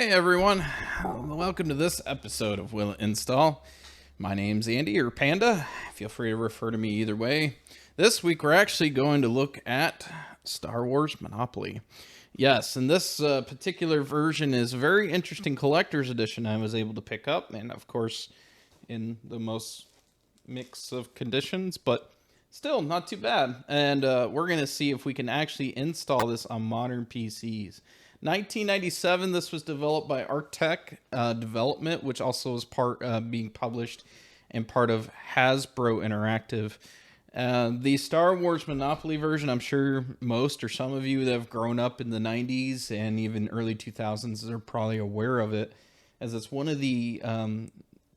Hey everyone, welcome to this episode of Will It Install. My name's Andy, or Panda. Feel free to refer to me either way. This week we're actually going to look at Star Wars Monopoly. Yes, and this particular version is a very interesting collector's edition I was able to pick up, and of course in the most mix of conditions, but still not too bad. And we're going to see if we can actually install this on modern PCs. 1997, this was developed by Arctech Development, which also is being published and part of Hasbro Interactive. The Star Wars Monopoly version, I'm sure most or some of you that have grown up in the 90s and even early 2000s are probably aware of it, as it's one of the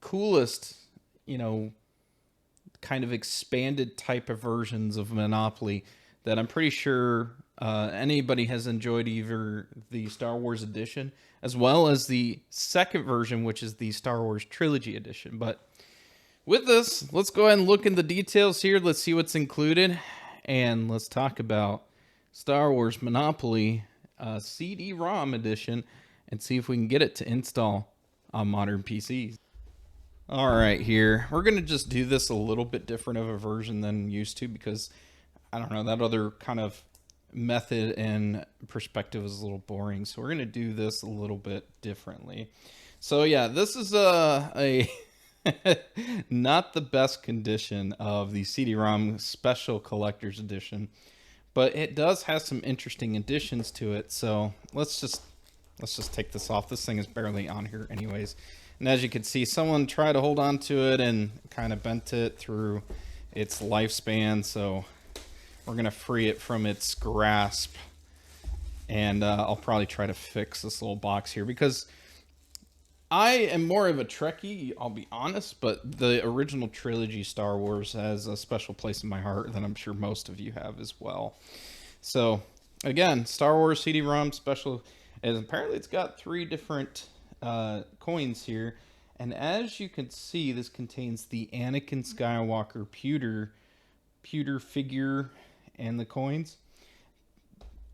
coolest, kind of expanded type of versions of Monopoly that I'm pretty sure anybody has enjoyed, either the Star Wars edition as well as the second version, which is the Star Wars Trilogy edition. But with this, let's go ahead and look in the details here. Let's see what's included, and let's talk about Star Wars Monopoly CD-Rom edition and see if we can get it to install on modern PCs. All right, here we're going to just do this a little bit different of a version than used to, because I don't know, that other kind of method and perspective is a little boring. So we're going to do this a little bit differently. So yeah, this is a not the best condition of the CD-ROM Special Collector's Edition, but it does have some interesting additions to it. So let's just take this off. This thing is barely on here anyways. And as you can see, someone tried to hold on to it and kind of bent it through its lifespan. So we're going to free it from its grasp, and I'll probably try to fix this little box here, because I am more of a Trekkie, I'll be honest, but the original trilogy Star Wars has a special place in my heart that I'm sure most of you have as well. So again, Star Wars CD-ROM Special, and apparently it's got 3 different coins here, and as you can see, this contains the Anakin Skywalker pewter figure and the coins.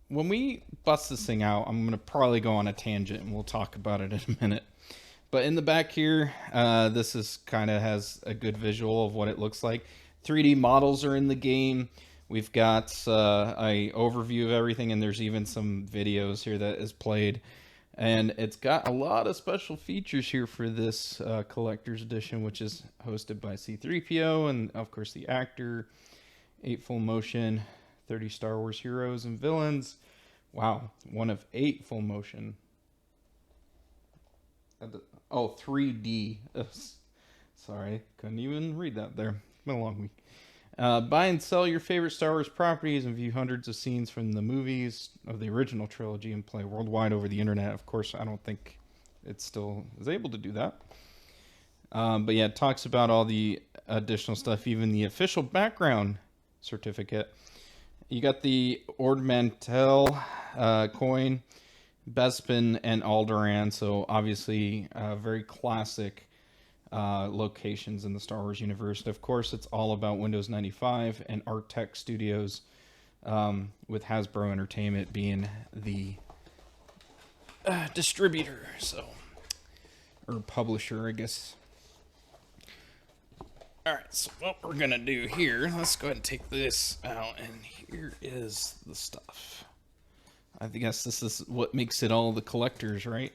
When we bust this thing out, I'm going to probably go on a tangent and we'll talk about it in a minute. But in the back here, this is kind of has a good visual of what it looks like. 3D models are in the game. We've got a overview of everything, and there's even some videos here that is played. And it's got a lot of special features here for this collector's edition, which is hosted by C-3PO and of course the actor. 8 full motion, 30 Star Wars heroes and villains. Wow, one of 8 full motion. Oh, 3D. Sorry, couldn't even read that there. It's been a long week. Buy and sell your favorite Star Wars properties and view hundreds of scenes from the movies of the original trilogy and play worldwide over the internet. Of course, I don't think it still is able to do that. But yeah, it talks about all the additional stuff, even the official background certificate. You got the Ord Mantell coin, Bespin, and Alderaan. So obviously very classic locations in the Star Wars universe. Of course, it's all about Windows 95 and Arctech Studios, with Hasbro Entertainment being the distributor, or publisher, I guess. Alright, so what we're going to do here, let's go ahead and take this out, and here is the stuff. I guess this is what makes it all the collectors, right?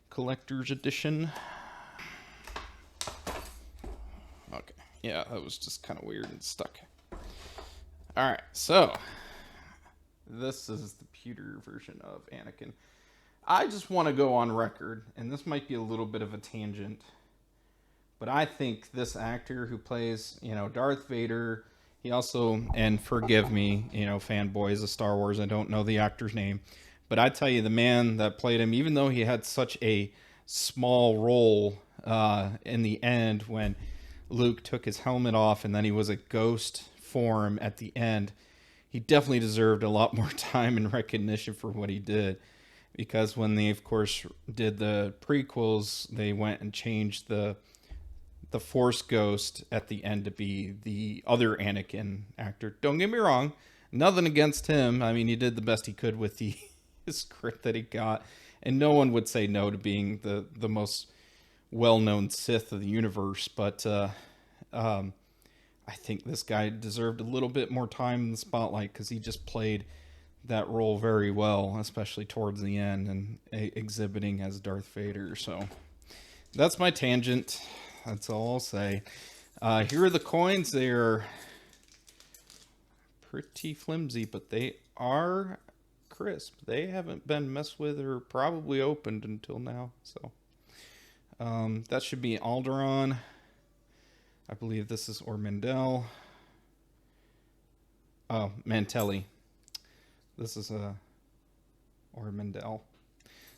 Collector's edition. Okay, yeah, that was just kind of weird and stuck. Alright, so this is the pewter version of Anakin. I just want to go on record, and this might be a little bit of a tangent, but I think this actor who plays, Darth Vader, he also, and forgive me, fanboys of Star Wars, I don't know the actor's name, but I tell you, the man that played him, even though he had such a small role in the end when Luke took his helmet off and then he was a ghost form at the end, he definitely deserved a lot more time and recognition for what he did. Because when they, of course, did the prequels, they went and changed the Force Ghost at the end to be the other Anakin actor. Don't get me wrong, nothing against him. I mean, he did the best he could with the script that he got, and no one would say no to being the most well-known Sith of the universe, but I think this guy deserved a little bit more time in the spotlight because he just played that role very well, especially towards the end and exhibiting as Darth Vader. So that's my tangent. That's all I'll say. Here are the coins. They are pretty flimsy, but they are crisp. They haven't been messed with or probably opened until now. So that should be Alderaan. I believe this is Ormandel. Oh, Mantelli. This is Ormandel.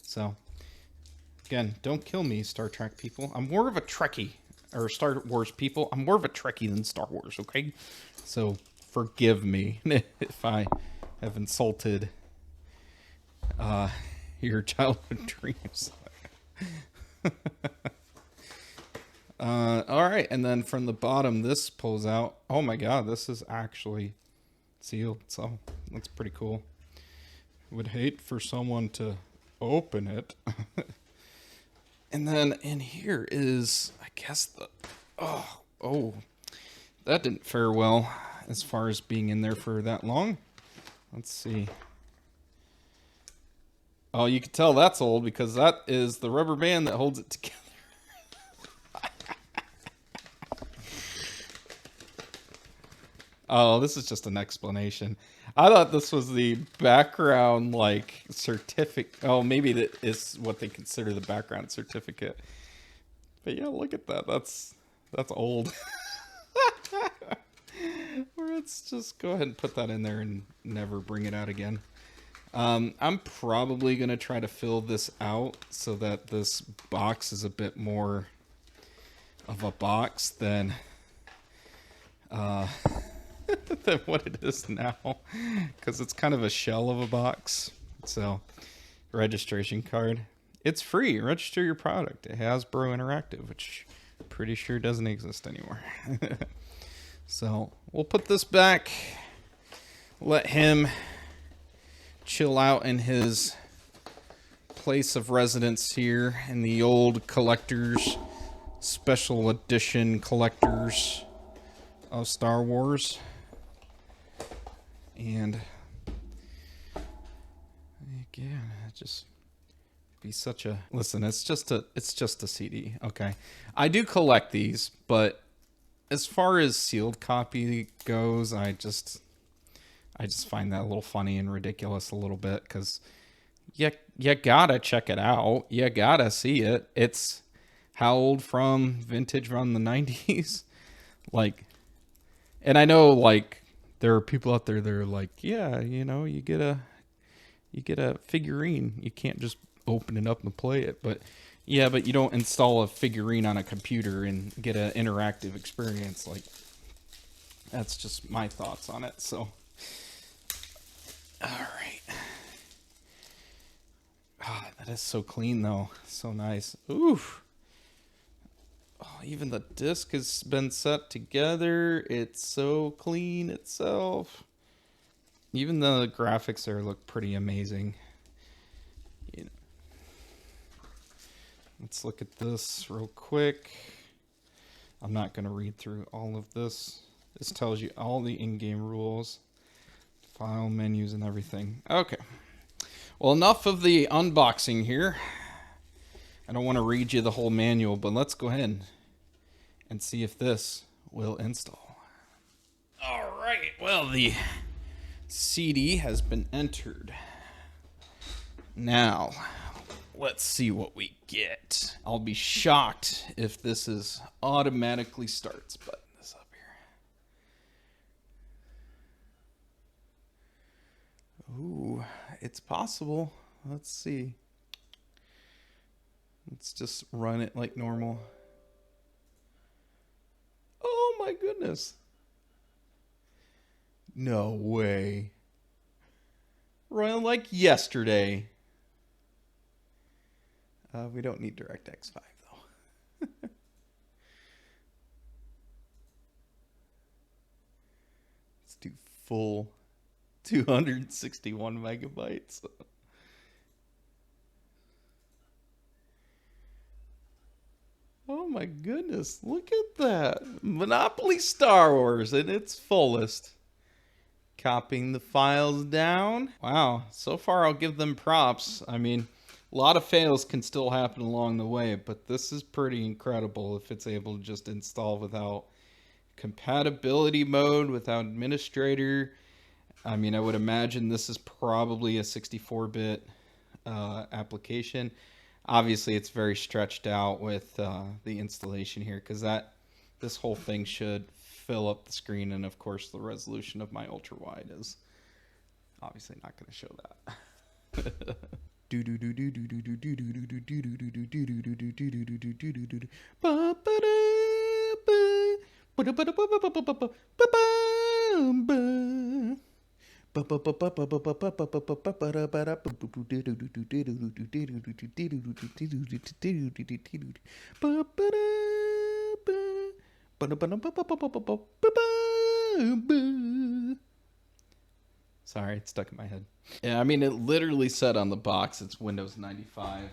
So, again, don't kill me, Star Trek people. I'm more of a Trekkie, or Star Wars people. I'm more of a Trekkie than Star Wars, okay? So, forgive me if I have insulted your childhood dreams. All right, and then from the bottom, this pulls out. Oh my god, this is actually sealed, so that's pretty cool. Would hate for someone to open it. And then in here is, I guess, the... Oh, that didn't fare well as far as being in there for that long. Let's see. Oh, you can tell that's old because that is the rubber band that holds it together. Oh, this is just an explanation. I thought this was the background, like, certificate. Oh, maybe that is what they consider the background certificate. But yeah, look at that. That's old. Let's just go ahead and put that in there and never bring it out again. I'm probably going to try to fill this out so that this box is a bit more of a box than than what it is now, because it's kind of a shell of a box. So, registration card. It's free. Register your product. Hasbro Interactive, which I'm pretty sure doesn't exist anymore. So, we'll put this back. Let him chill out in his place of residence here in the old collectors, special edition collectors of Star Wars. And again, just be such a... Listen, it's just a CD, okay? I do collect these, but as far as sealed copy goes, I just find that a little funny and ridiculous a little bit, because you gotta check it out. You gotta see it. It's howled from vintage from the 90s. Like, and I know, like, there are people out there that are like, yeah, you know, you get a figurine. You can't just open it up and play it. But yeah, but you don't install a figurine on a computer and get an interactive experience. Like, that's just my thoughts on it. So, all right. Ah, that is so clean though. So nice. Oof. Oh, even the disc has been set together. It's so clean itself. Even the graphics there look pretty amazing. You know. Let's look at this real quick. I'm not going to read through all of this. This tells you all the in-game rules, file menus, and everything. Okay. Well, enough of the unboxing here. I don't want to read you the whole manual, but let's go ahead and see if this will install. All right, well, the CD has been entered. Now, let's see what we get. I'll be shocked if this is automatically starts. Button this up here. Ooh, it's possible. Let's see. Let's just run it like normal. Oh my goodness. No way. Run like yesterday. We don't need DirectX 5 though. Let's do full 261 megabytes. my goodness. Look at that. Monopoly Star Wars in its fullest. Copying the files down. Wow. So far, I'll give them props. I mean, a lot of fails can still happen along the way, but this is pretty incredible if it's able to just install without compatibility mode, without administrator. I mean, I would imagine this is probably a 64-bit application. Obviously, it's very stretched out with the installation here because this whole thing should fill up the screen, and of course, the resolution of my ultra wide is obviously not going to show that. Sorry, it's stuck in my head. Yeah, I mean, it literally said on the box it's Windows 95.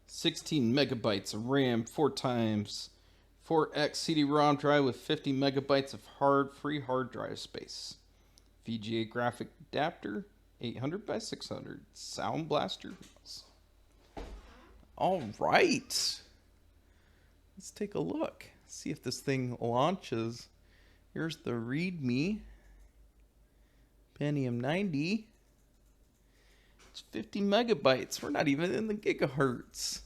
"16 megabytes of RAM, 4x CD-ROM drive with 50 megabytes of free hard drive space. VGA graphic adapter, 800 by 600. Sound blaster." All right. Let's take a look. See if this thing launches. Here's the README. Pentium 90. It's 50 megabytes. We're not even in the gigahertz.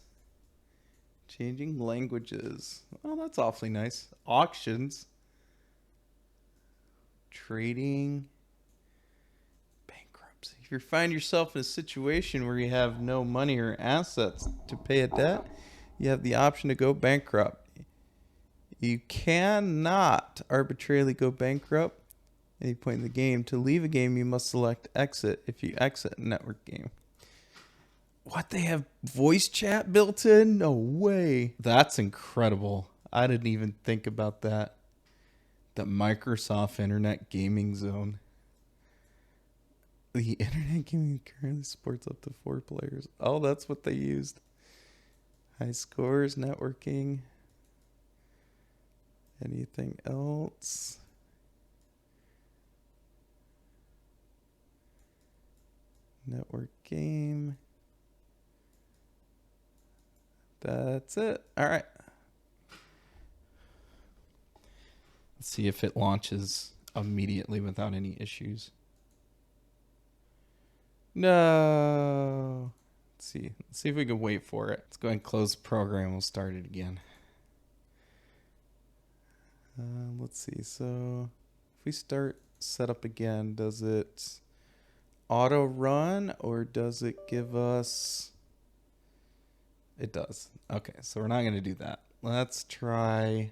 Changing languages. Oh, that's awfully nice. Auctions. Trading. Bankruptcy. If you find yourself in a situation where you have no money or assets to pay a debt, you have the option to go bankrupt. You cannot arbitrarily go bankrupt at any point in the game. To leave a game, you must select exit if you exit a network game. What, they have voice chat built in? No way. That's incredible. I didn't even think about that. The Microsoft Internet Gaming Zone. The Internet Gaming currently supports up to 4 players. Oh, that's what they used. High scores, networking. Anything else? Network game. That's it. All right. Let's see if it launches immediately without any issues. No. Let's see if we can wait for it. Let's go ahead and close the program. We'll start it again. Let's see. So if we start setup again, does it auto run or does it give us... It does. Okay, so we're not going to do that. Let's try...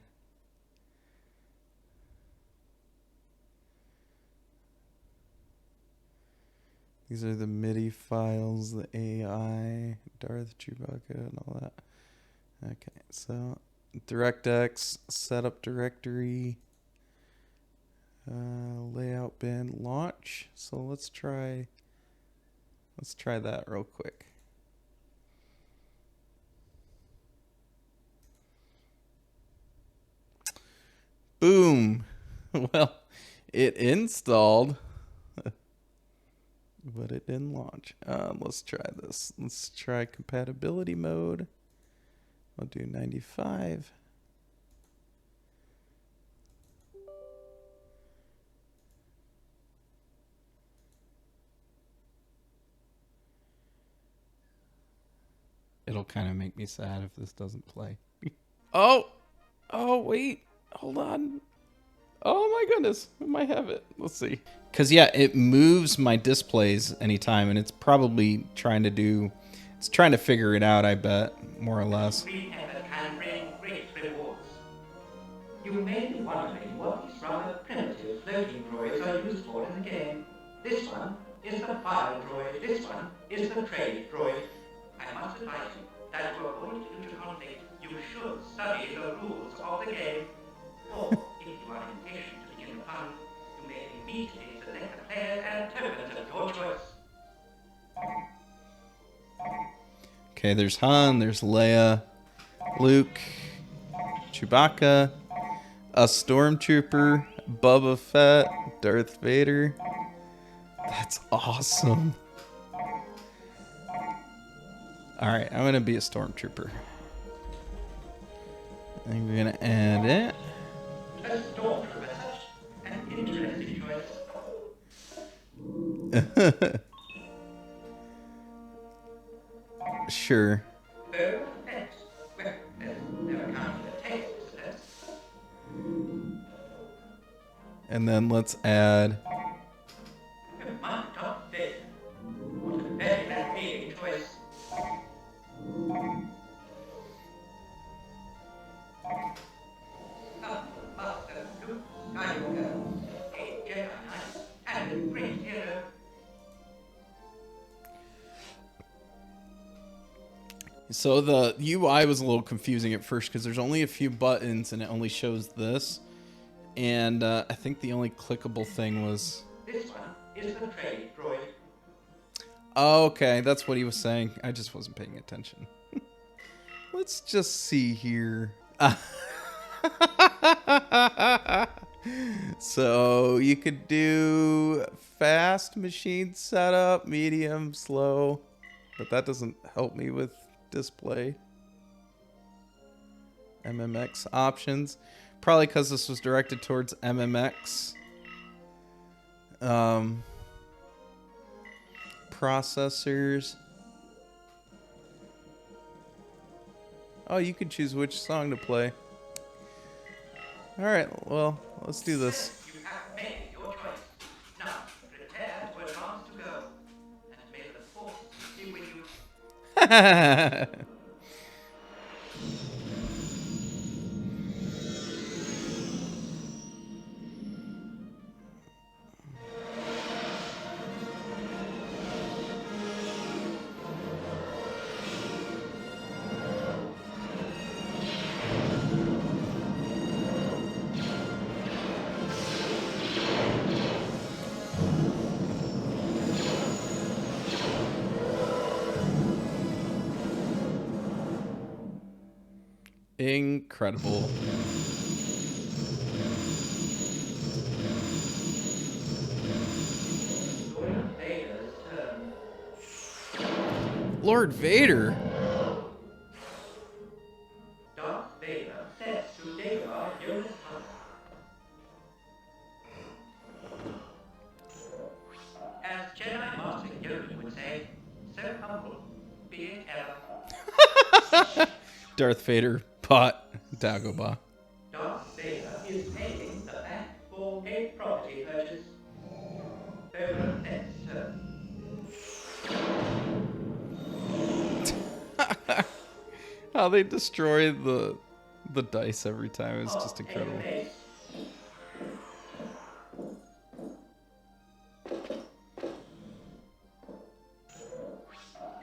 These are the MIDI files, the AI, Darth Chewbacca, and all that. Okay, so DirectX, setup directory, layout bin, launch. So let's try that real quick. Boom. Well, it installed, but it didn't launch. Let's try this. Let's try compatibility mode. I'll do 95. It'll kind of make me sad if this doesn't play. Oh, wait. Hold on. Oh my goodness, we might have it. Let's see. Because yeah, it moves my displays anytime, and it's probably trying to figure it out, I bet, more or less. Free effort can bring great rewards. You may be wondering what these rather primitive floating droids are used for in the game. This one is the file droid, this one is the trade droid. I must advise you that if you are going to enter conflict, you should study the rules of the game. Or, if you are impatient to begin the fun, you may immediately select a players and tokens of your choice. Okay, there's Han, there's Leia, Luke, Chewbacca, a Stormtrooper, Boba Fett, Darth Vader. That's awesome. Alright, I'm gonna be a Stormtrooper. I'm gonna add it. A Stormtrooper, such an interesting choice. Sure. Boba Fett. Well, there's no accounting for taste, is there? And then let's add. My Darth Vader. What a very appealing choice. Master Luke Skywalker, a Jedi Knight and a great hero. So the UI was a little confusing at first because there's only a few buttons and it only shows this. And I think the only clickable thing was... This one is the trade droid. Oh, okay, that's what he was saying. I just wasn't paying attention. Let's just see here. So you could do fast machine setup, medium, slow. But that doesn't help me with display. MMX options. Probably because this was directed towards MMX. Processors. Oh, you can choose which song to play. Alright, well, let's do this. You have made your choice. Now, prepare to advance to go. And may the force be with you. Incredible. Lord Vader's turn. Lord Vader? Darth Vader says to Dagobah Yoda's house. As Jedi Master Yoda would say, so humble, be it ever. Darth Vader bought Dagobah. Darth Vader is paying the back for a property purchase. Boba Fett's turn. How they destroy the dice every time is just Take a incredible. base.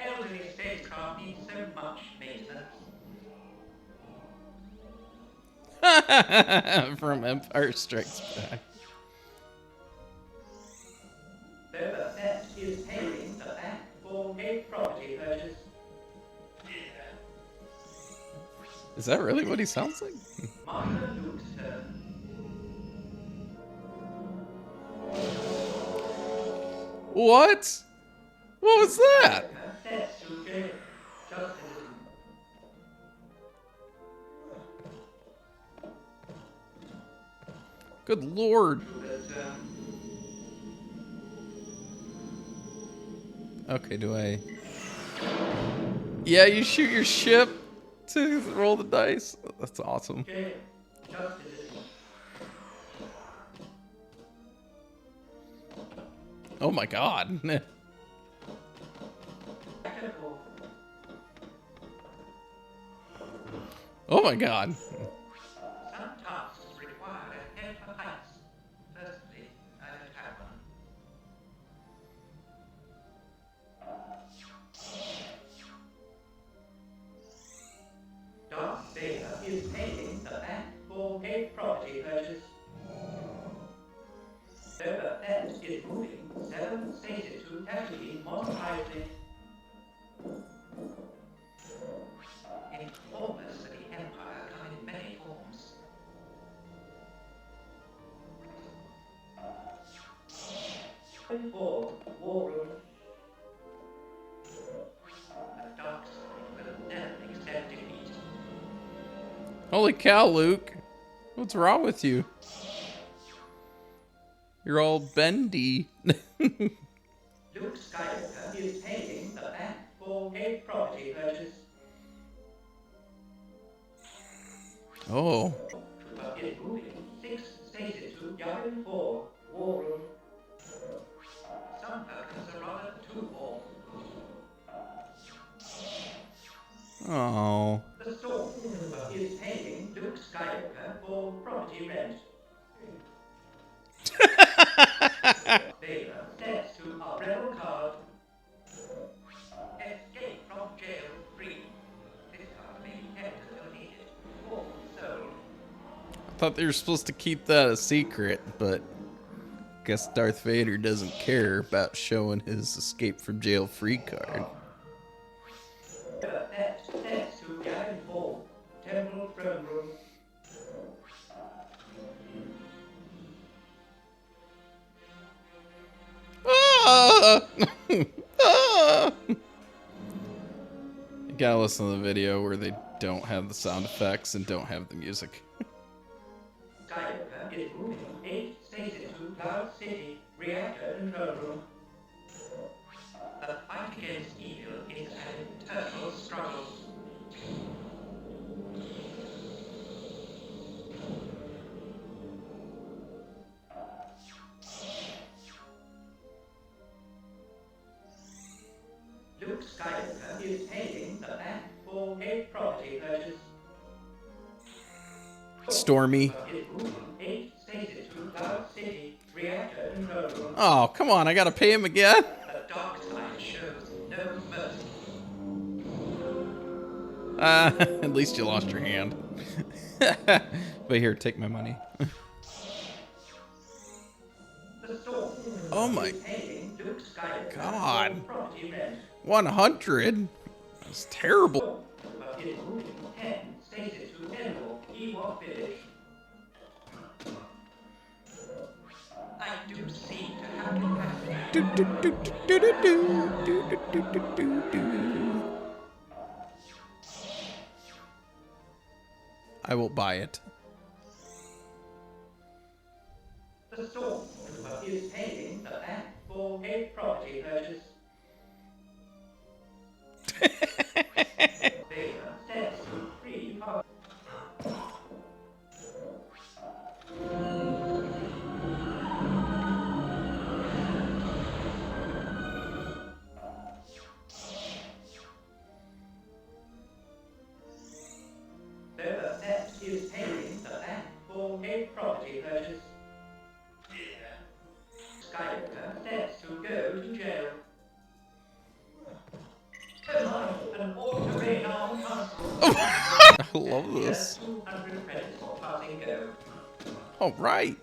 Elderly spacecraft need so much maintenance. From Empire Strikes Back. Boba Fett is paying the back for a property purchase. Is that really what he sounds like? Master Luke's turn. What? What was that? That's too good. Just a little. Good lord. Luke's turn. Okay, do I... Yeah, you shoot your ship to roll the dice. That's awesome. Okay. Just a little. Oh my god. Careful. Oh my god. Some tasks require a head for heights. Firstly, I don't have one. Darth Vader is paying the back for a property purchase. Boba Fett is moving stated to have been modernizing. Informers of the Empire come in many forms. Before war room. The dark side will never accept defeat. Holy cow, Luke. What's wrong with you? You're all bendy. Luke Skywalker is paying the bank for a property purchase. Oh. Trooper is moving 6 spaces to Yavin 4, war room. Some perkins are rather too warm. Oh. The Stormtrooper is paying Luke Skywalker for property rent. Vader steps to a rebel card. Escape from jail free. This card may be kept until needed. Or sold. I thought they were supposed to keep that a secret, but guess Darth Vader doesn't care about showing his escape from jail free card. Steps to Yavin 4, Temple Throne Room. Ah! Ah! You gotta listen to the video where they don't have the sound effects and don't have the music. Skywalker is moving 8 spaces to Cloud City, reactor control room. The fight against evil is an eternal struggle. Luke Skywalker is paying the bank for a property purchase. Stormy. Is moving 8 spaces to Cloud City, reactor control room. Oh, come on, I gotta pay him again? The dark side shows no mercy. At least you lost your hand. But here, take my money. The storm Oh my is paying Luke Skywalker God. for property rent. 100? That's terrible. But is moving 10 spaces to Endor, Ewok Village. I do seem to have capacity. Do, do, do, do, do, do, do, do, do, do, do. I will buy it. The Stormtrooper is paying the bank for a property purchase. Vader steps to free power. Vader steps is paying the bank for a property purchase. Skywalker steps to go to jail. Command an all-terrain armed console. I love this. 200 credits for passing go. All right.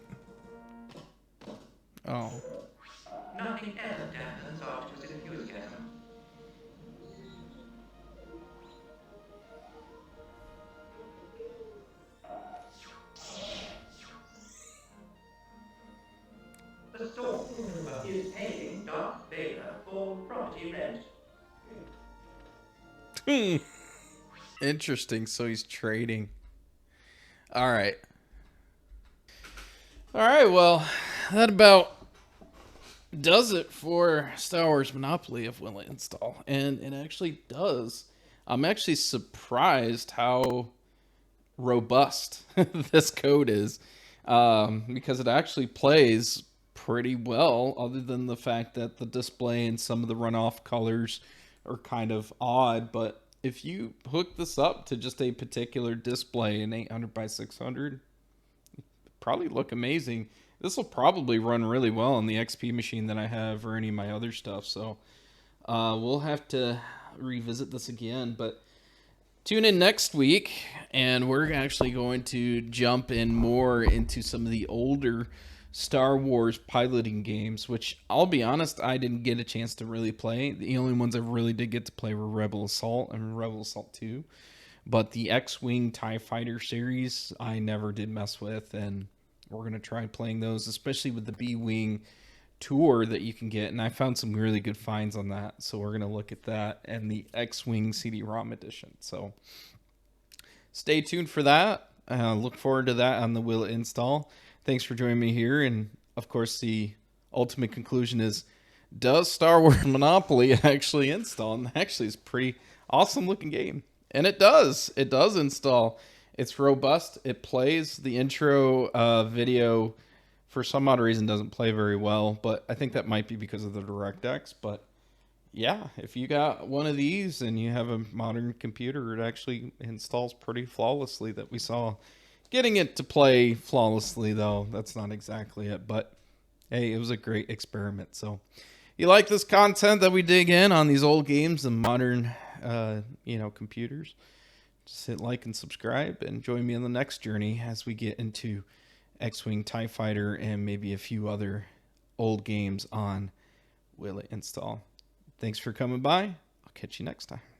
Oh. Nothing ever dampens Arcturus' enthusiasm. The Stormtrooper is paying Darth Vader for property rent. Interesting. So he's trading. All right. All right. Well, that about does it for Star Wars Monopoly of Will It Install. And it actually does. I'm actually surprised how robust this code is, because it actually plays pretty well, other than the fact that the display and some of the runoff colors are kind of odd. But if you hook this up to just a particular display in 800 by 600, it'd probably look amazing. This will probably run really well on the XP machine that I have or any of my other stuff. So we'll have to revisit this again. But tune in next week, and we're actually going to jump in more into some of the older Star Wars piloting games, which I'll be honest, I didn't get a chance to really play. The only ones I really did get to play were Rebel Assault and Rebel Assault 2. But the X-Wing TIE Fighter series, I never did mess with, and we're going to try playing those, especially with the B-Wing tour that you can get. And I found some really good finds on that, so we're going to look at that and the X-Wing CD-ROM edition. So stay tuned for that. Look forward to that on the Will It Install. Thanks for joining me here. And, of course, the ultimate conclusion is, does Star Wars Monopoly actually install? And actually, it's a pretty awesome-looking game. And it does. It does install. It's robust. It plays. The intro video, for some odd reason, doesn't play very well. But I think that might be because of the DirectX. But, yeah, if you got one of these and you have a modern computer, it actually installs pretty flawlessly. That we saw. Getting it to play flawlessly, though, that's not exactly it. But, hey, it was a great experiment. So, you like this content that we dig in on these old games and modern, computers? Just hit like and subscribe and join me on the next journey as we get into X-Wing, TIE Fighter, and maybe a few other old games on Will It Install. Thanks for coming by. I'll catch you next time.